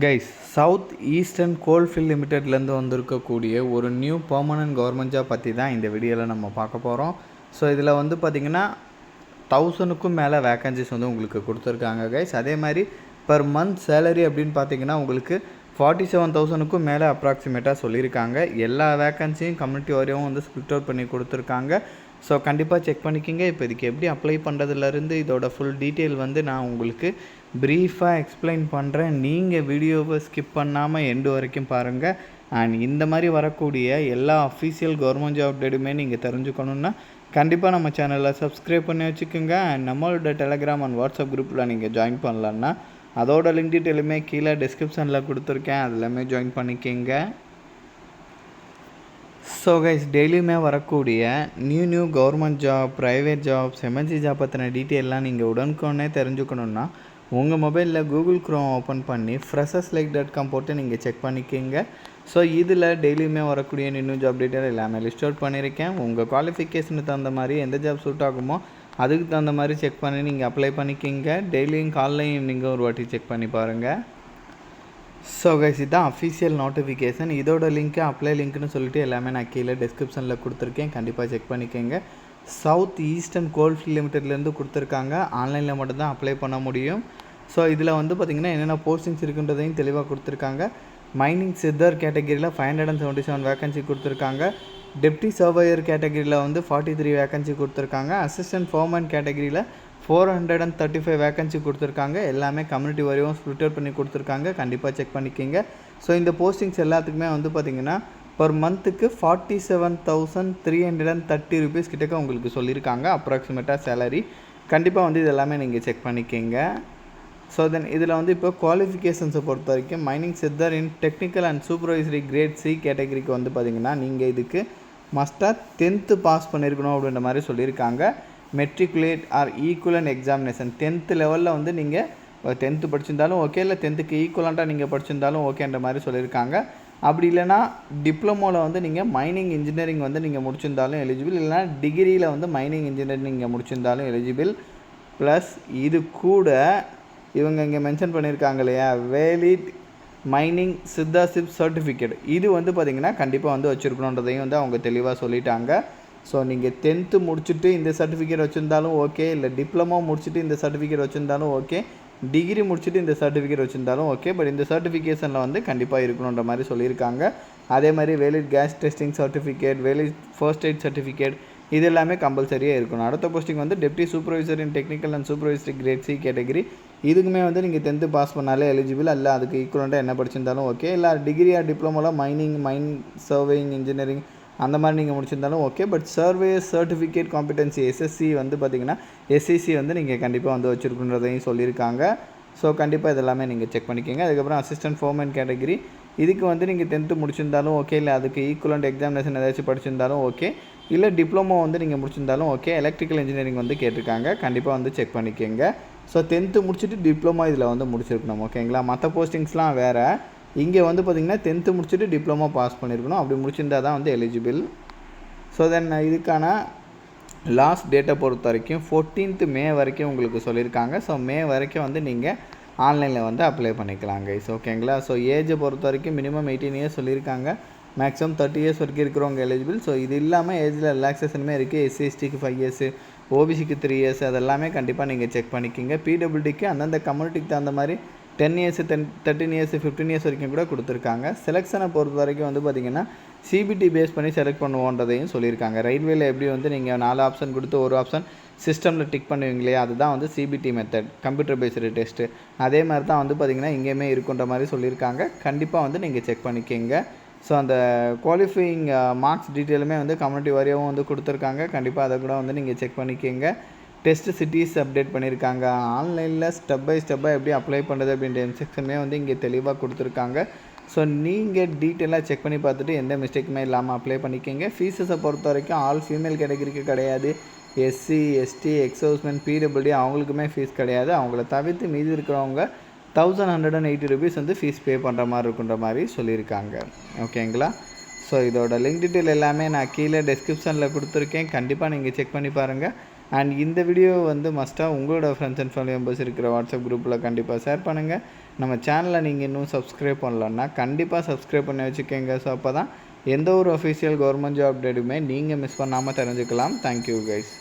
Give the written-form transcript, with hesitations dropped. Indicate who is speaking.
Speaker 1: Guys, south eastern coalfield லிமிடெட்லேருந்து வந்திருக்கக்கூடிய ஒரு new permanent government job பற்றி தான் இந்த வீடியோவில் நம்ம பார்க்க போகிறோம். ஸோ இதில் வந்து பார்த்திங்கன்னா 1000க்கும் மேலே வேக்கன்சிஸ் வந்து உங்களுக்கு கொடுத்துருக்காங்க கைஸ். அதே மாதிரி பர் மந்த் சேலரி அப்படின்னு பார்த்தீங்கன்னா உங்களுக்கு 47,000க்கும் மேலே அப்ராக்சிமேட்டாக சொல்லியிருக்காங்க. எல்லா வேக்கன்சியும் கம்யூனிட்டி வாரியாகவும் வந்து ஸ்பிளிட் அவுட் பண்ணி கொடுத்துருக்காங்க. ஸோ கண்டிப்பாக செக் பண்ணிக்கிங்க. இப்போ இதுக்கு எப்படி அப்ளை பண்ணுறதுலேருந்து இதோட ஃபுல் டீட்டெயில் வந்து நான் உங்களுக்கு ப்ரீஃபாக எக்ஸ்பிளைன் பண்ணுறேன். நீங்கள் வீடியோவை ஸ்கிப் பண்ணாமல் எண்டு வரைக்கும் பாருங்கள். அண்ட் இந்த மாதிரி வரக்கூடிய எல்லா அஃபீஷியல் கவர்மெண்ட் ஜாப் அப்டேட்டுமே நீங்கள் தெரிஞ்சுக்கணுன்னா கண்டிப்பாக நம்ம சேனலில் சப்ஸ்கிரைப் பண்ணி வச்சுக்கோங்க. அண்ட் நம்மளோட டெலகிராம் அண்ட் வாட்ஸ்அப் குரூப்பில் நீங்கள் ஜாயின் பண்ணலான்னா அதோட லிங்க் டீட்டெயிலுமே கீழே டிஸ்கிரிப்ஷனில் கொடுத்துருக்கேன், அதிலமே ஜாயின் பண்ணிக்கிங்க. ஸோ கைஸ், டெய்லியுமே வரக்கூடிய new government job, private jobs, MNC job பற்றின டீட்டெயிலெலாம் நீங்கள் உடனுக்குடனே தெரிஞ்சுக்கணுன்னா உங்கள் மொபைலில் கூகுள் க்ரோம் ஓப்பன் பண்ணி freshers.like.com போட்டு நீங்கள் செக் பண்ணிக்கிங்க. ஸோ இதில் டெய்லியுமே வரக்கூடிய நியூ ஜாப் டீட்டெயில் எல்லாமே லிஸ்ட் அவுட் பண்ணியிருக்கேன். உங்கள் குவாலிஃபிகேஷனுக்கு தகுந்த மாதிரி எந்த ஜாப் சூட் ஆகுமோ அதுக்கு தகுந்த மாதிரி செக் பண்ணி நீங்கள் அப்ளை பண்ணிக்கிங்க. டெய்லியும் காலையும் ஈவினிங்கும் ஒரு வாட்டி செக் பண்ணி பாருங்கள். ஸோ கைஸ், இதுதான் அஃபீஷியல் நோட்டிஃபிகேஷன். இதோட லிங்க்கு அப்ளை லிங்க்னு சொல்லிட்டு எல்லாமே நான் கீழே டிஸ்கிரிப்ஷனில் கொடுத்துருக்கேன், கண்டிப்பாக செக் பண்ணிக்கோங்க. சவுத் ஈஸ்டர்ன் கோல்ஃபீல்ட் லிமிடெட்லேருந்து கொடுத்துருக்காங்க. ஆன்லைனில் மட்டும்தான் அப்ளை பண்ண முடியும். ஸோ இதில் வந்து பார்த்திங்கன்னா என்னென்ன போஸ்டிங்ஸ் இருக்குன்றதையும் தெளிவாக கொடுத்துருக்காங்க. மைனிங் சித்தர் கேட்டகிரியில் 577 வேக்கன்சி கொடுத்துருக்காங்க. டெப்டி சர்வேயர் கேட்டகிரியில் வந்து 43 வேக்கன்சி கொடுத்துருக்காங்க. அசிஸ்டன்ட் ஃபோர்மேன் கேட்டகிரியில் 435 வேக்கன்சி கொடுத்துருக்காங்க. எல்லாமே கம்யூனிட்டி வரையும் ஸ்பிளிட் அவுட் பண்ணி கொடுத்துருக்காங்க, கண்டிப்பாக செக் பண்ணிக்கிங்க. ஸோ இந்த போஸ்டிங்ஸ் எல்லாத்துக்குமே வந்து பார்த்திங்கன்னா பர் மந்த்துக்கு 47,330 ருபீஸ் கிட்டக்க உங்களுக்கு சொல்லியிருக்காங்க அப்ராக்சிமேட்டாக சேலரி. கண்டிப்பாக வந்து இது எல்லாமே நீங்கள் செக் பண்ணிக்கிங்க. ஸோ தென் இதில் வந்து இப்போ குவாலிஃபிகேஷன்ஸை பொறுத்த வரைக்கும் மைனிங் சித்தர் இன் technical and supervisory grade C கேட்டகரிக்கு வந்து பார்த்திங்கன்னா நீங்கள் இதுக்கு மஸ்ட்டாக 10th பாஸ் பண்ணியிருக்கணும் அப்படின்ற மாதிரி சொல்லியிருக்காங்க. மெட்ரிகுலேட் ஆர் ஈக்குவலன் எக்ஸாமினேஷன் 10th லெவலில் வந்து நீங்கள் 10th படிச்சிருந்தாலும் ஓகே, இல்லை 10th ஈக்குவலண்ட்டாக நீங்கள் படிச்சிருந்தாலும் ஓகேன்ற மாதிரி சொல்லியிருக்காங்க. அப்படி இல்லைனா டிப்ளமோவில் வந்து நீங்கள் மைனிங் இன்ஜினியரிங் வந்து நீங்கள் முடிச்சிருந்தாலும் எலிஜிபிள், இல்லைனா டிகிரியில் வந்து மைனிங் இன்ஜினியரிங் நீங்கள் முடிச்சிருந்தாலும் எலிஜிபிள். ப்ளஸ் இது கூட இவங்க இங்கே மென்ஷன் பண்ணியிருக்காங்க இல்லையா, வேலிட் மைனிங் சித்தாஷிப் சர்டிஃபிகேட், இது வந்து பார்த்திங்கன்னா கண்டிப்பாக வந்து வச்சுருக்கணுன்றதையும் வந்து அவங்க தெளிவாக சொல்லிட்டாங்க. ஸோ நீங்கள் 10th முடிச்சுட்டு இந்த சர்டிஃபிகேட் வச்சுருந்தாலும் ஓகே, இல்லை டிப்ளமோ முடிச்சுட்டு இந்த சர்டிஃபிகேட் வச்சுருந்தாலும் ஓகே, டிகிரி முடிச்சுட்டு இந்த சர்டிஃபிகேட் வச்சுருந்தாலும் ஓகே, பட் இந்த சர்டிஃபிகேஷனில் வந்து கண்டிப்பாக இருக்கணுன்ற மாதிரி சொல்லியிருக்காங்க. அதே மாதிரி valid gas testing certificate, valid first aid certificate, இது எல்லாமே கம்பல்சரியாக இருக்கணும். அடுத்த போஸ்டிங் வந்து deputy supervisor in technical and supervisory grade C category, இதுக்குமே வந்து நீங்கள் 10th பாஸ் பண்ணாலே எலிஜிபிள், அல்ல அதுக்கு ஈக்குவலண்ட்டாக என்ன படிச்சிருந்தாலும் ஓகே, இல்லை டிகிரி ஆர் டிப்ளமோவில் மைன் சர்வேயிங் இன்ஜினியரிங் அந்த மாதிரி நீங்கள் முடிச்சிருந்தாலும் okay. But survey certificate competency SSC வந்து பார்த்திங்கன்னா எஸ்சிசி வந்து நீங்கள் கண்டிப்பாக வந்து வச்சுருக்குன்றதையும் சொல்லியிருக்காங்க. ஸோ கண்டிப்பாக இதெல்லாமே நீங்கள் செக் பண்ணிக்கோங்க. அதுக்கப்புறம் அசிஸ்டன்ட் ஃபோர்மேன் கேட்டகிரி, இதுக்கு வந்து நீங்கள் 10th முடிச்சிருந்தாலும் ஓகே, இல்லை அதுக்கு ஈக்குவலண்ட் எக்ஸாமினேஷன் ஏதாச்சும் படிச்சிருந்தாலும் ஓகே, இல்லை டிப்ளமோ வந்து நீங்கள் முடிச்சிருந்தாலும் ஓகே. எலக்ட்ரிக்கல் இன்ஜினியரிங் வந்து கேட்டிருக்காங்க, கண்டிப்பாக வந்து செக் பண்ணிக்கோங்க. ஸோ 10th முடிச்சுட்டு டிப்ளமோ இதில் வந்து முடிச்சிருக்கணும், ஓகேங்களா. மற்ற போஸ்டிங்ஸ்லாம் வேறு. இங்கே வந்து பார்த்திங்கன்னா 10th முடிச்சுட்டு டிப்ளமோ பாஸ் பண்ணியிருக்கணும், அப்படி முடிச்சிருந்தால் தான் வந்து எலிஜிபிள். ஸோ தென் இதுக்கான லாஸ்ட் டேட்டை பொறுத்த வரைக்கும் 14th மே வரைக்கும் உங்களுக்கு சொல்லியிருக்காங்க. ஸோ மே வரைக்கும் வந்து நீங்கள் ஆன்லைனில் வந்து அப்ளை பண்ணிக்கலாம் கைஸ், ஓகேங்களா. ஸோ ஏஜை பொறுத்த வரைக்கும் மினிமம் 18 இயர்ஸ் சொல்லியிருக்காங்க, மேக்ஸிமம் 30 இயர்ஸ் வரைக்கும் இருக்கிறவங்க எலிஜிபிள். ஸோ இது இல்லாமல் ஏஜில் ரிலாக்ஸேஷனுமே இருக்குது. எஸ்சிஎஸ்டிக்கு 5 இயர்ஸு, ஓபிசிக்கு 3 இயர்ஸ், அதெல்லாமே கண்டிப்பாக நீங்கள் செக் பண்ணிக்கிங்க. பிடபிள்யூடிக்கு அந்தந்த கம்யூனிட்டிக்கு தகுந்த மாதிரி 10 இயர்ஸ், 13 இயர்ஸ், 15 இயர்ஸ் வரைக்கும் கூட கொடுத்துருக்காங்க. செலெக்ஷனை பொறுத்த வரைக்கும் வந்து பார்த்திங்கன்னா சிபிடி பேஸ் பண்ணி செலக்ட் பண்ணுவோன்றதையும் சொல்லியிருக்காங்க. ரயில்வேல எப்படி வந்து நீங்கள் 4 ஆப்ஷன் கொடுத்து ஒரு ஆப்ஷன் சிஸ்டமில் டிக் பண்ணுவீங்களே, அதுதான் வந்து CBT method, computer based test. அதே மாதிரி தான் வந்து பார்த்திங்கன்னா இங்கேயுமே இருக்குன்ற மாதிரி சொல்லியிருக்காங்க, கண்டிப்பாக வந்து நீங்கள் செக் பண்ணிக்கோங்க. ஸோ அந்த குவாலிஃபையிங் மார்க்ஸ் டீட்டெயிலுமே வந்து கம்யூனிட்டி வாரியாகவும் வந்து கொடுத்துருக்காங்க, கண்டிப்பாக அதை கூட வந்து நீங்கள் செக் பண்ணிக்கோங்க. டெஸ்ட் சிட்டிஸ் அப்டேட் பண்ணியிருக்காங்க. ஆன்லைனில் ஸ்டெப் பை ஸ்டெப்பாக எப்படி அப்ளை பண்ணுறது அப்படின்ற இன்ஸ்ட்ரக்ஷனுமே வந்து இங்கே தெளிவாக கொடுத்துருக்காங்க. ஸோ நீங்கள் டீட்டெயிலாக செக் பண்ணி பார்த்துட்டு எந்த மிஸ்டேக்குமே இல்லாமல் அப்ளை பண்ணிக்கோங்க. ஃபீஸஸை பொறுத்த வரைக்கும் ஆல் ஃபீமேல் கேட்டகரிக்கு கிடையாது. எஸ்சி, எஸ்டி, எக்ஸவுஸ்மெண்ட், பிடபிள்யூடி அவங்களுக்குமே ஃபீஸ் கிடையாது. அவங்கள தவிர்த்து மீதி இருக்கிறவங்க 1180 ருபீஸ் வந்து ஃபீஸ் பே பண்ணுற மாதிரி இருக்குன்ற மாதிரி சொல்லியிருக்காங்க, ஓகேங்களா. ஸோ இதோட லிங்க் டீட்டெயில் எல்லாமே நான் கீழே டிஸ்கிரிப்ஷனில் கொடுத்துருக்கேன், கண்டிப்பாக நீங்கள் செக் பண்ணி பாருங்கள். அண்ட் இந்த வீடியோ வந்து மஸ்ட்டாக உங்களோட ஃப்ரெண்ட்ஸ் அண்ட் ஃபேமிலி மெம்பர்ஸ் இருக்கிற வாட்ஸ்அப் குரூப்பில் கண்டிப்பாக ஷேர் பண்ணுங்கள். நம்ம சேனலை நீங்கள் இன்னும் சப்ஸ்கிரைப் பண்ணலன்னா கண்டிப்பாக சப்ஸ்கிரைப் பண்ணி வச்சுக்கோங்க. ஸோ அப்போ தான் எந்த ஒரு அஃபிஷியல் கவர்மெண்ட் ஜாப் அப்டேட்டுமே நீங்கள் மிஸ் பண்ணாமல் தெரிஞ்சுக்கலாம். Thank you guys.